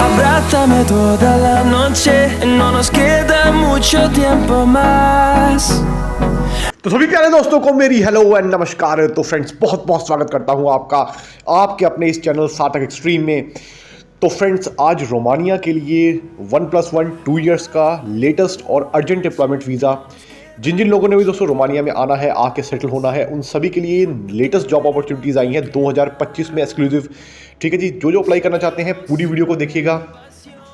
Abrázame toda la noche, no nos queda mucho tiempo más. तो सभी प्यारे दोस्तों को मेरी हेलो एंड नमस्कार। तो फ्रेंड्स, बहुत बहुत स्वागत करता हूं आपका आपके अपने इस चैनल सार्थक एक्सट्रीम में। तो फ्रेंड्स, आज रोमानिया के लिए 1+1 2 इयर्स का लेटेस्ट और अर्जेंट एम्प्लॉयमेंट वीज़ा जिन जिन लोगों ने भी दोस्तों रोमानिया में आना है, आके सेटल होना है, उन सभी के लिए लेटेस्ट जॉब अपॉर्चुनिटीज़ आई हैं 2025 में एक्सक्लूसिव। ठीक है जी, जो अप्लाई करना चाहते हैं पूरी वीडियो को देखिएगा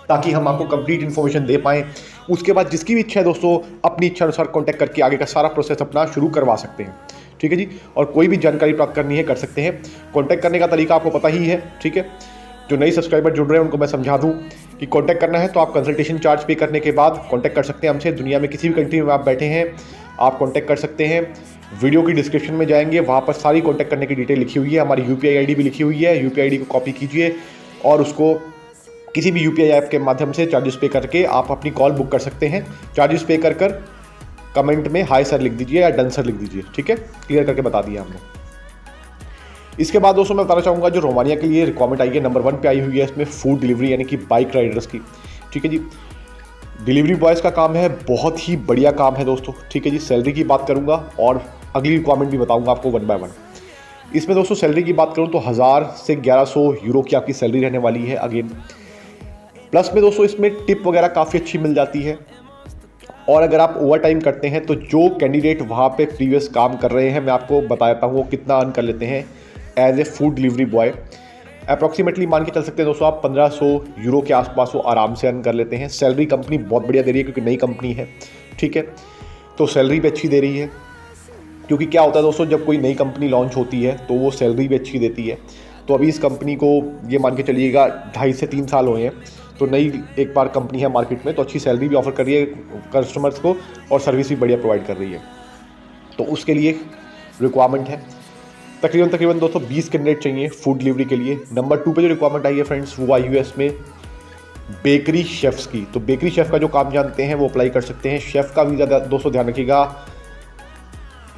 ताकि हम आपको कंप्लीट इन्फॉर्मेशन दे पाएँ। उसके बाद जिसकी भी इच्छा है दोस्तों, अपनी इच्छा अनुसार कॉन्टैक्ट करके आगे का सारा प्रोसेस अपना शुरू करवा सकते हैं। ठीक है जी, और कोई भी जानकारी प्राप्त करनी है कर सकते हैं। कॉन्टैक्ट करने का तरीका आपको पता ही है। ठीक है, जो नए सब्सक्राइबर जुड़ रहे हैं उनको मैं समझा दूं कि कॉन्टैक्ट करना है तो आप कंसल्टेशन चार्ज पे करने के बाद कॉन्टैक्ट कर सकते हैं हमसे। दुनिया में किसी भी कंट्री में आप बैठे हैं, आप कॉन्टैक्ट कर सकते हैं। वीडियो की डिस्क्रिप्शन में जाएंगे, वहाँ पर सारी कॉन्टैक्ट करने की डिटेल लिखी हुई है। हमारी UPI ID भी लिखी हुई है। UPI ID को कॉपी कीजिए और उसको किसी भी UPI ऐप के माध्यम से चार्जेस पे करके आप अपनी कॉल बुक कर सकते हैं। चार्जेस पे कर कमेंट में हाय सर लिख दीजिए या डन सर लिख दीजिए। ठीक है, क्लियर करके बता दिया हमने। इसके बाद दोस्तों मैं बताना चाहूँगा जो रोमानिया के लिए रिक्वायरमेंट आई है, नंबर 1 पे आई हुई है इसमें फूड डिलीवरी यानी कि बाइक राइडर्स की। ठीक है जी, डिलीवरी बॉयज़ का काम है, बहुत ही बढ़िया काम है दोस्तों। ठीक है जी, सैलरी की बात करूँगा और अगली रिक्वायरमेंट भी बताऊँगा आपको 1 बाय 1। इसमें दोस्तों सैलरी की बात करूँ तो 1000 से 1100 यूरो की आपकी सैलरी रहने वाली है। अगेन प्लस में दोस्तों इसमें टिप वगैरह काफ़ी अच्छी मिल जाती है। और अगर आप ओवर टाइम करते हैं तो जो कैंडिडेट वहाँ पे प्रीवियस काम कर रहे हैं, मैं आपको बताता हूँ वो कितना अर्न कर लेते हैं as a food delivery boy. Approximately मान के चल सकते हैं दोस्तों आप 1500 यूरो के आसपास वो आराम से अर्न कर लेते हैं। सैलरी कंपनी बहुत बढ़िया दे रही है क्योंकि नई कंपनी है। ठीक है, तो सैलरी भी अच्छी दे रही है। क्योंकि क्या होता है दोस्तों, जब कोई नई कंपनी लॉन्च होती है तो वो सैलरी भी अच्छी देती है। तो अभी इस कंपनी को ये मान के चलिएगा 2.5 से 3 साल हुए हैं, तो नई एक बार कंपनी है मार्केट में, तो अच्छी सैलरी भी ऑफर कर रही है कस्टमर्स को और सर्विस भी बढ़िया प्रोवाइड कर रही है। तो उसके लिए रिक्वायरमेंट है तकरीबन दोस्तों 20 कैंडिडेट चाहिए फूड डिलीवरी के लिए। नंबर 2 पे जो रिक्वायरमेंट आई है फ्रेंड्स, वो आई है इसमें बेकरी शेफ्स की। तो बेकरी शेफ़ का जो काम जानते हैं वो अप्लाई कर सकते हैं। शेफ़ का वीज़ा दोस्तों ध्यान रखिएगा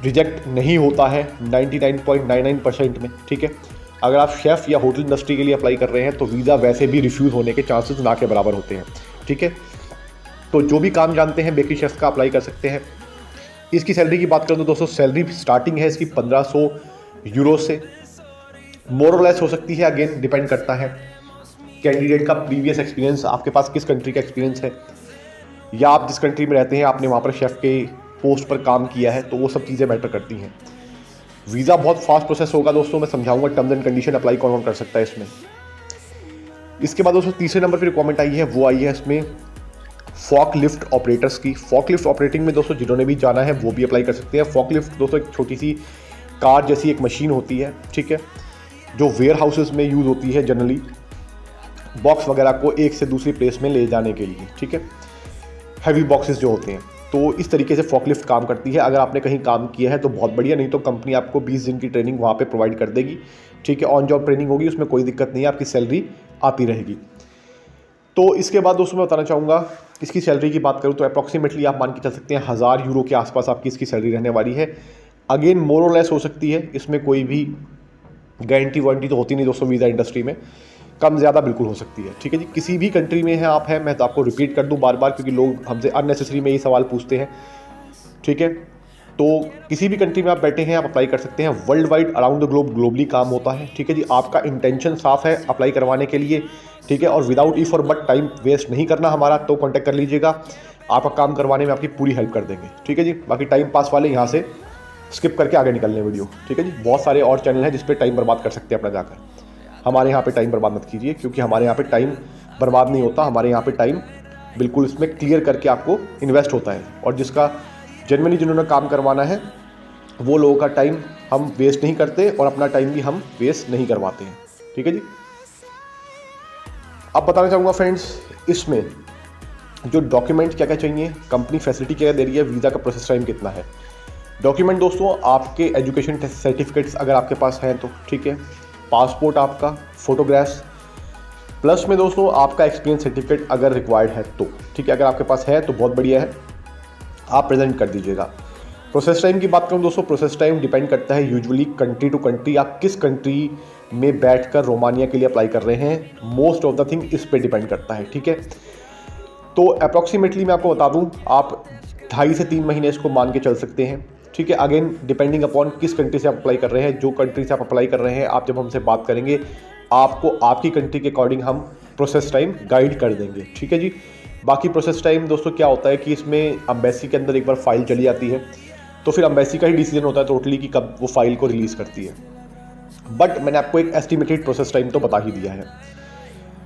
रिजेक्ट नहीं होता है 99.99% में। ठीक है, अगर आप शेफ़ या होटल इंडस्ट्री के लिए अप्लाई कर रहे हैं तो वीज़ा वैसे भी रिफ्यूज़ होने के चांसेस ना के बराबर होते हैं। ठीक है, तो जो भी काम जानते हैं बेकरी शेफ़ का अप्लाई कर सकते हैं। इसकी सैलरी की बात करें तो दोस्तों सैलरी स्टार्टिंग है इसकी 1500 यूरो से, मोर और लेस हो सकती है। अगेन डिपेंड करता है कैंडिडेट का प्रीवियस एक्सपीरियंस, आपके पास किस कंट्री का एक्सपीरियंस है, या आप जिस कंट्री में रहते हैं आपने वहाँ पर शेफ़ के पोस्ट पर काम किया है, तो वो सब चीज़ें मैटर करती हैं। वीज़ा बहुत फास्ट प्रोसेस होगा दोस्तों, मैं समझाऊंगा टर्म्स एंड कंडीशन अप्लाई कौन कर सकता है इसमें। इसके बाद दोस्तों तीसरे नंबर पर रिक्वायरमेंट आई है, वो आई है इसमें फॉक लिफ्ट ऑपरेटर्स की। फॉक लिफ्ट ऑपरेटिंग में दोस्तों जिन्होंने भी जाना है वो भी अप्लाई कर सकते हैं। फॉक लिफ्ट दोस्तों एक छोटी सी कार जैसी एक मशीन होती है। ठीक है, जो वेयर हाउसेस में यूज़ होती है जनरली बॉक्स वगैरह को एक से दूसरी प्लेस में ले जाने के लिए। ठीक है, हैवी बॉक्सेस जो होते हैं, तो इस तरीके से फॉकलिफ्ट काम करती है। अगर आपने कहीं काम किया है तो बहुत बढ़िया, नहीं तो कंपनी आपको 20 दिन की ट्रेनिंग वहाँ पे प्रोवाइड कर देगी। ठीक है, ऑन जॉब ट्रेनिंग होगी, उसमें कोई दिक्कत नहीं है, आपकी सैलरी आती रहेगी। तो इसके बाद दोस्तों मैं बताना चाहूँगा इसकी सैलरी की बात करूँ तो अप्रॉक्सीमेटली आप मान के चल सकते हैं 1000 यूरो के आसपास आपकी इसकी सैलरी रहने वाली है। अगेन मोर और लेस हो सकती है, इसमें कोई भी गारंटी वारंटी तो होती नहीं दोस्तों वीज़ा इंडस्ट्री में, कम ज़्यादा बिल्कुल हो सकती है। ठीक है जी, किसी भी कंट्री में हैं आप हैं, मैं तो आपको रिपीट कर दूं बार बार क्योंकि लोग हमसे अननेसेसरी में ये सवाल पूछते हैं। ठीक है, तो किसी भी कंट्री में आप बैठे हैं आप अप्लाई कर सकते हैं। World wide around the globe globally काम होता है। ठीक है जी, आपका इंटेंशन साफ है अप्लाई करवाने के लिए। ठीक है, और विदाउट इफ और बट टाइम वेस्ट नहीं करना हमारा, तो कॉन्टैक्ट कर लीजिएगा, आपका काम करवाने में आपकी पूरी हेल्प कर देंगे। ठीक है जी, बाकी टाइम पास वाले यहाँ से स्किप करके आगे निकलने वीडियो। ठीक है जी, बहुत सारे और चैनल हैं जिस पे टाइम बर्बाद कर सकते हैं अपना जाकर। हमारे यहाँ पे टाइम बर्बाद मत कीजिए क्योंकि हमारे यहाँ पे टाइम बर्बाद नहीं होता, हमारे यहाँ पे टाइम बिल्कुल इसमें क्लियर करके आपको इन्वेस्ट होता है। और जिसका जेन्युइनली जिन्होंने काम करवाना है वो लोगों का टाइम हम वेस्ट नहीं करते और अपना टाइम भी हम वेस्ट नहीं करवाते हैं। ठीक है जी, अब बताना चाहूँगा फ्रेंड्स इसमें जो डॉक्यूमेंट क्या क्या चाहिए, कंपनी फैसिलिटी क्या दे रही है, वीज़ा का प्रोसेस टाइम कितना है। डॉक्यूमेंट दोस्तों आपके एजुकेशन सर्टिफिकेट्स अगर आपके पास हैं तो ठीक है, पासपोर्ट आपका, फोटोग्राफ्स, प्लस में दोस्तों आपका एक्सपीरियंस सर्टिफिकेट अगर रिक्वायर्ड है तो ठीक है, अगर आपके पास है तो बहुत बढ़िया है, आप प्रेजेंट कर दीजिएगा। प्रोसेस टाइम की बात करूं दोस्तों, प्रोसेस टाइम डिपेंड करता है यूजुअली कंट्री टू कंट्री, आप किस कंट्री में बैठकर रोमानिया के लिए अप्लाई कर रहे हैं, मोस्ट ऑफ द थिंग इस पे डिपेंड करता है। ठीक है, तो अप्रॉक्सीमेटली मैं आपको बता दूं, आप 2.5 से 3 महीने इसको मान के चल सकते हैं। ठीक है, अगेन डिपेंडिंग अपॉन किस कंट्री से आप अप्लाई कर रहे हैं। जो कंट्री से आप अप्लाई कर रहे हैं, आप जब हमसे बात करेंगे आपको आपकी कंट्री के अकॉर्डिंग हम प्रोसेस टाइम गाइड कर देंगे। ठीक है जी। बाकी प्रोसेस टाइम दोस्तों क्या होता है कि इसमें एम्बेसी के अंदर एक बार फाइल चली जाती है तो फिर एम्बेसी का ही डिसीजन होता है टोटली कि कब वो फाइल को रिलीज़ करती है, बट मैंने आपको एक एस्टिमेटेड प्रोसेस टाइम तो बता ही दिया है।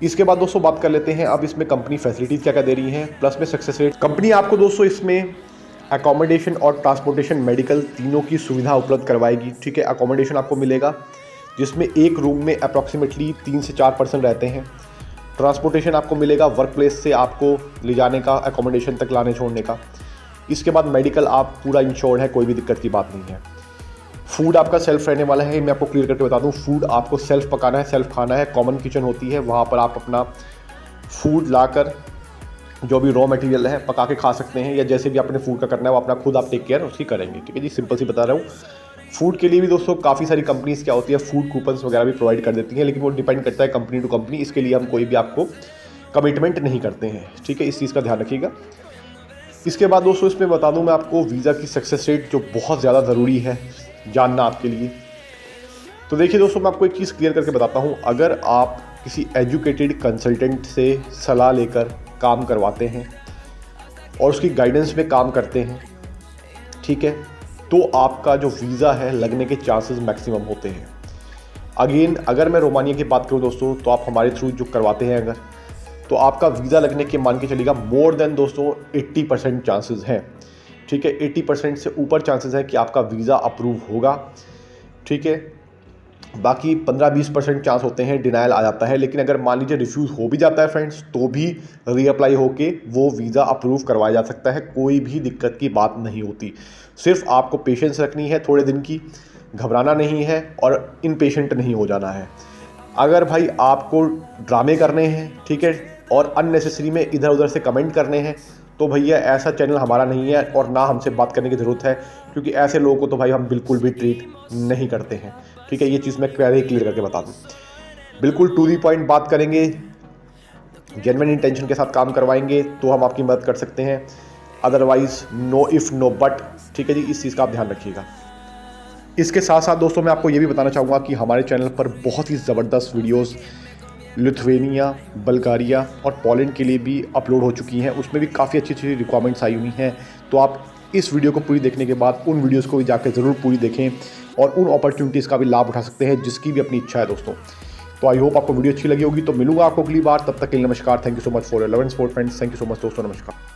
इसके बाद दोस्तों बात कर लेते हैं अब इसमें कंपनी फैसिलिटीज़ क्या क्या दे रही हैं, प्लस में सक्सेस रेट। कंपनी आपको दोस्तों इसमें अकोमोडेशन और ट्रांसपोर्टेशन मेडिकल तीनों की सुविधा उपलब्ध करवाएगी। ठीक है, अकोमोडेशन आपको मिलेगा जिसमें एक रूम में अप्रॉक्सीमेटली 3 से 4 पर्सन रहते हैं। ट्रांसपोर्टेशन आपको मिलेगा वर्क प्लेस से आपको ले जाने का, अकोमोडेशन तक लाने छोड़ने का। इसके बाद मेडिकल आप पूरा इंश्योर्ड है, कोई भी दिक्कत की बात नहीं है। फूड आपका सेल्फ रहने वाला है, मैं आपको क्लियर करके बता दूं, फूड आपको सेल्फ पकाना है, सेल्फ खाना है। कॉमन किचन होती है, वहाँ पर आप अपना फूड लाकर जो भी रॉ मटेरियल है पका के खा सकते हैं, या जैसे भी अपने फूड का करना है वो अपना खुद आप टेक केयर उसकी करेंगे। ठीक है जी, सिंपल सी बता रहा हूँ। फूड के लिए भी दोस्तों काफ़ी सारी कंपनीज़ क्या होती है फूड कूपन्स वगैरह भी प्रोवाइड कर देती हैं, लेकिन वो डिपेंड करता है कंपनी टू कंपनी। इसके लिए हम कोई भी आपको कमिटमेंट नहीं करते हैं। ठीक है, इस चीज़ का ध्यान रखिएगा। इसके बाद दोस्तों इसमें बता दूं मैं आपको वीज़ा की सक्सेस रेट जो बहुत ज़्यादा ज़रूरी है जानना आपके लिए। तो देखिए दोस्तों, मैं आपको एक चीज़ क्लियर करके बताता हूं, अगर आप किसी एजुकेटेड कंसल्टेंट से सलाह लेकर काम करवाते हैं और उसकी गाइडेंस में काम करते हैं, ठीक है, तो आपका जो वीज़ा है लगने के चांसेस मैक्सिमम होते हैं। अगेन अगर मैं रोमानिया की बात करूं दोस्तों, तो आप हमारे थ्रू जो करवाते हैं अगर, तो आपका वीज़ा लगने के मान के चलेगा मोर देन दोस्तों 80% चांसेस हैं। ठीक है, 80% से ऊपर चांसेस है कि आपका वीज़ा अप्रूव होगा। ठीक है, बाकी 15-20% चांस होते हैं डिनाइल आ जाता है, लेकिन अगर मान लीजिए रिफ्यूज़ हो भी जाता है फ्रेंड्स, तो भी रीअप्लाई होके वो वीज़ा अप्रूव करवाया जा सकता है, कोई भी दिक्कत की बात नहीं होती। सिर्फ आपको पेशेंस रखनी है थोड़े दिन की, घबराना नहीं है और इनपेशेंट नहीं हो जाना है। अगर भाई आपको ड्रामे करने हैं, ठीक है, और अननेसेसरी में इधर उधर से कमेंट करने हैं, तो भैया ऐसा चैनल हमारा नहीं है और ना हमसे बात करने की ज़रूरत है, क्योंकि ऐसे लोगों को तो भाई हम बिल्कुल भी ट्रीट नहीं करते हैं। ठीक है, ये चीज़ मैं पहले ही क्लियर करके बता दूँ। बिल्कुल टू दी पॉइंट बात करेंगे, जेन्युइन इंटेंशन के साथ काम करवाएंगे तो हम आपकी मदद कर सकते हैं, otherwise no if no but. ठीक है जी, इस चीज़ का आप ध्यान रखिएगा। इसके साथ साथ दोस्तों मैं आपको ये भी बताना चाहूँगा कि हमारे चैनल पर बहुत ही ज़बरदस्त वीडियोस लिथुआनिया, बल्गारिया और पोलैंड के लिए भी अपलोड हो चुकी हैं, उसमें भी काफ़ी अच्छी अच्छी रिक्वायरमेंट्स आई हुई हैं। तो आप इस वीडियो को पूरी देखने के बाद उन वीडियोस को भी जाकर ज़रूर पूरी देखें और उन अपॉर्चुनिटीज़ का भी लाभ उठा सकते हैं जिसकी भी अपनी इच्छा है दोस्तों। तो आई होप आपको वीडियो अच्छी लगी होगी। तो मिलूंगा आपको अगली बार, तब तक के लिए नमस्कार। Thank you so much for your love and support friends. Thank you so much दोस्तों, नमस्कार।